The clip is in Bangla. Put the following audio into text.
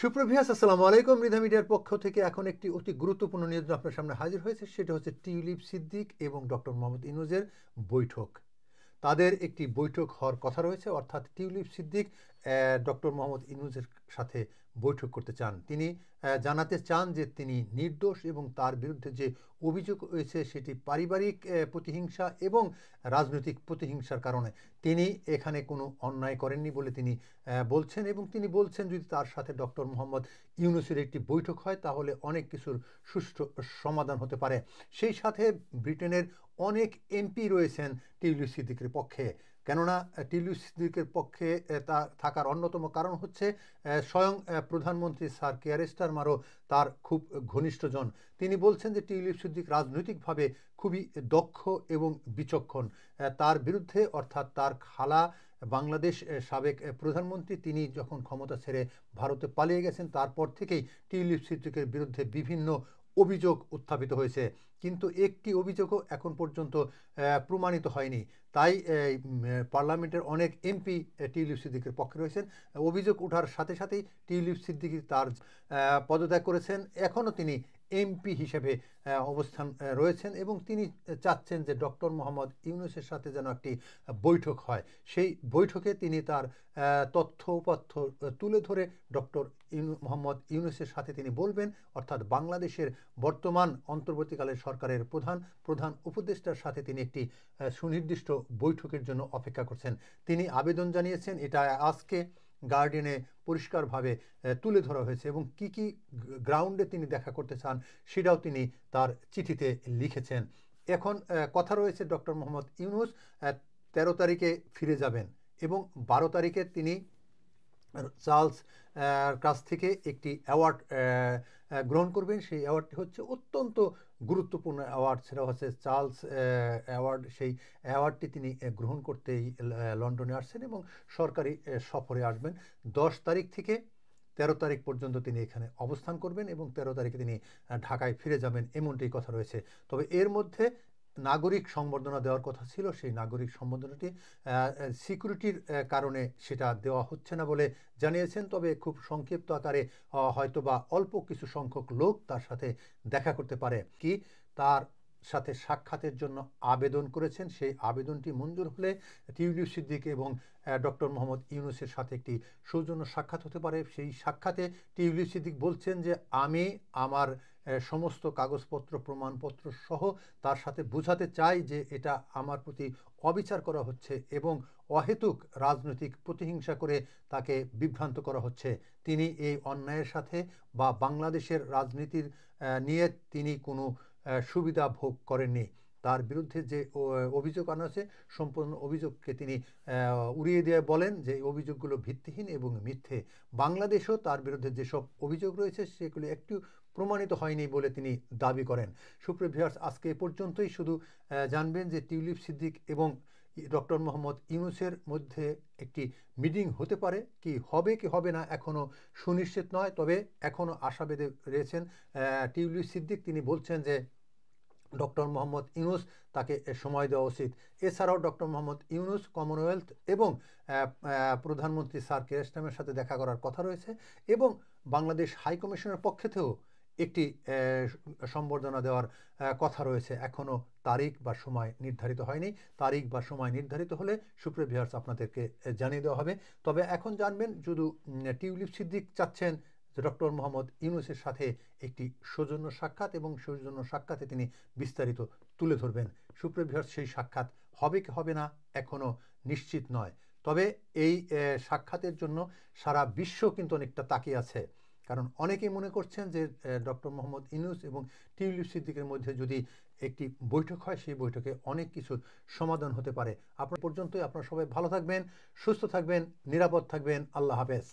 সুপ্রভিয়াস আসসালামু আলাইকুম। মৃধা মিডিয়ার পক্ষ থেকে এখন একটি অতি গুরুত্বপূর্ণ নিউজ আপনার সামনে হাজির হয়েছে। সেটা হচ্ছে টিউলিপ সিদ্দিক এবং ডক্টর মোহাম্মদ ইউনূসের বৈঠক। তাদের একটি বৈঠক হওয়ার কথা রয়েছে, অর্থাৎ টিউলিপ সিদ্দিক ডক্টর মোহাম্মদ ইউনূসের সাথে বৈঠক করতে চান। তিনি জানাতে চান যে তিনি নির্দোষ এবং তার বিরুদ্ধে যে অভিযোগ হয়েছে সেটি পারিবারিক প্রতিহিংসা এবং রাজনৈতিক প্রতিহিংসার কারণে। তিনি এখানে কোনো অন্যায় করেননি বলে তিনি বলছেন, এবং তিনি বলছেন যদি তার সাথে ডক্টর মোহাম্মদ ইউনূসের একটি বৈঠক হয় তাহলে অনেক কিছুর সুষ্ঠু সমাধান হতে পারে। সেই সাথে ব্রিটেনের অনেক এমপি রয়েছেন টিউলিপ সিদ্দিকের পক্ষে। কেননা টিউলিপ সিদ্দিকের পক্ষে তা থাকার অন্যতম কারণ হচ্ছে স্বয়ং প্রধানমন্ত্রী স্যার কেয়ার স্টারমারও তার খুব ঘনিষ্ঠজন। তিনি বলছেন যে টিউলিপ সিদ্দিক রাজনৈতিকভাবে খুবই দক্ষ এবং বিচক্ষণ। তার বিরুদ্ধে, অর্থাৎ তার খালা বাংলাদেশ সাবেক প্রধানমন্ত্রী, তিনি যখন ক্ষমতা ছেড়ে ভারতে পালিয়ে গেছেন তারপর থেকেই টিউলিপ সিদ্দিকের বিরুদ্ধে বিভিন্ন অভিযোগ উত্থাপিত হয়েছে, কিন্তু একটি অভিযোগও এখন পর্যন্ত প্রমাণিত হয়নি। তাই পার্লামেন্টের অনেক এমপি টিউলিপ সিদ্দিকের পক্ষে রয়েছেন। অভিযোগ ওঠার সাথে সাথেই টিউলিপ সিদ্দিকি তার পদত্যাগ করেছেন। এখনও তিনি এমপি হিসেবে অবস্থান রয়েছেন এবং তিনি চাচ্ছেন যে ডক্টর মোহাম্মদ ইউনূসের সাথে যেন একটি বৈঠক হয়। সেই বৈঠকে তিনি তার তথ্য উপাত্য তুলে ধরে ডক্টর মোহাম্মদ ইউনূসের সাথে তিনি বলবেন, অর্থাৎ বাংলাদেশের বর্তমান অন্তর্বর্তীকালের সরকারের প্রধান উপদেষ্টার সাথে তিনি একটি সুনির্দিষ্ট বৈঠকের জন্য অপেক্ষা করছেন। তিনি আবেদন জানিয়েছেন, এটা আজকে গার্ডিয়ানে পরিষ্কারভাবে তুলে ধরা হয়েছে, এবং কি কি গ্রাউন্ডে তিনি দেখা করতে চান সেটাও তিনি তার চিঠিতে লিখেছেন। এখন কথা রয়েছে ডক্টর মোহাম্মদ ইউনূস 13 তারিখে ফিরে যাবেন এবং 12 তারিখে তিনি চার্লস কাছ থেকে একটি অ্যাওয়ার্ড গ্রহণ করবেন। সেই অ্যাওয়ার্ডটি হচ্ছে অত্যন্ত গুরুত্বপূর্ণ অ্যাওয়ার্ড, সেটা হচ্ছে চার্লস অ্যাওয়ার্ড। সেই অ্যাওয়ার্ডটি তিনি গ্রহণ করতেই লন্ডনে আসছেন এবং সরকারি সফরে আসবেন। 10 তারিখ থেকে 13 তারিখ পর্যন্ত তিনি এখানে অবস্থান করবেন এবং 13 তারিখে তিনি ঢাকায় ফিরে যাবেন, এমনটি কথা রয়েছে। তবে এর মধ্যে নাগরিক সংবর্ধনা দেওয়ার কথা ছিল, সেই নাগরিক সংবর্ধনাটি সিকিউরিটির কারণে সেটা দেওয়া হচ্ছে না বলে জানিয়েছেন। তবে খুব সংক্ষিপ্ত আকারে হয়তোবা অল্প কিছু সংখ্যক লোক তার সাথে দেখা করতে পারে। কি তার সাথে সাক্ষাতের জন্য আবেদন করেছেন, সেই আবেদনটি মঞ্জুর হলে টিউলিপ সিদ্দিক এবং ডক্টর মোহাম্মদ ইউনূসের সাথে একটি সৌজন্য সাক্ষাৎ হতে পারে। সেই সাক্ষাতে টিউলিপ সিদ্দিক বলছেন যে আমি আমার সমস্ত কাগজপত্র প্রমাণপত্র সহ তার সাথে বোঝাতে চাই যে এটা আমার প্রতি অবিচার করা হচ্ছে এবং অহেতুক রাজনৈতিক প্রতিহিংসা করে তাকে বিভ্রান্ত করা হচ্ছে। তিনি এই অন্যায়ের সাথে বা বাংলাদেশের রাজনীতির নিয়ে তিনি কোনো সুবিধা ভোগ করেননি। তার বিরুদ্ধে যে অভিযোগ আনা আছে সম্পূর্ণ অভিযোগকে তিনি উড়িয়ে দিয়ে বলেন যে এই অভিযোগগুলো ভিত্তিহীন এবং মিথ্যে। বাংলাদেশও তার বিরুদ্ধে যেসব অভিযোগ রয়েছে সেগুলো একটু প্রমাণিত হয়নি বলে তিনি দাবি করেন। সুপ্রিয় ভিউয়ার্স, আজকে এ পর্যন্তই। শুধু জানবেন যে টিউলিপ সিদ্দিক এবং ডক্টর মোহাম্মদ ইউনূসের মধ্যে একটি মিটিং হতে পারে, কি হবে কি হবে না এখনও সুনিশ্চিত নয়। তবে এখনও আশাবাদী রয়েছেন টিউলিপ সিদ্দিক। তিনি বলছেন যে ডক্টর মোহাম্মদ ইউনূস তাকে সময় দেওয়া উচিত। এছাড়াও ডক্টর মোহাম্মদ ইউনূস কমনওয়েলথ এবং প্রধানমন্ত্রী স্যার কেয়ার স্টারমারের সাথে দেখা করার কথা রয়েছে এবং বাংলাদেশ হাইকমিশনের পক্ষ থেকেও একটি সম্বর্ধনা দেওয়ার কথা রয়েছে। এখনও তারিখ বা সময় নির্ধারিত হয়নি। তারিখ বা সময় নির্ধারিত হলে সুপ্রিয় ভিউয়ার্স আপনাদেরকে জানিয়ে দেওয়া হবে। তবে এখন জানবেন শুধু টিউলিপ সিদ্দিক চাচ্ছেন যে ডক্টর মোহাম্মদ ইউনূসের সাথে একটি সৌজন্য সাক্ষাৎ এবং সৌজন্য সাক্ষাতে তিনি বিস্তারিত তুলে ধরবেন। সুপ্রিয় ভিউয়ার্স, সেই সাক্ষাৎ হবে কি হবে না এখনও নিশ্চিত নয়। তবে এই সাক্ষাতের জন্য সারা বিশ্ব কিন্তু অনেকটা তাকিয়ে আছে, কারণ অনেকেই মনে করছেন যে ডক্টর মোহাম্মদ ইউনূস এবং টিউলিপ সিদ্দিকের মধ্যে যদি একটি বৈঠক হয় সেই বৈঠকে অনেক কিছুর সমাধান হতে পারে। আপনার পর্যন্তই। আপনারা সবাই ভালো থাকবেন, সুস্থ থাকবেন, নিরাপদ থাকবেন। আল্লাহ হাফেজ।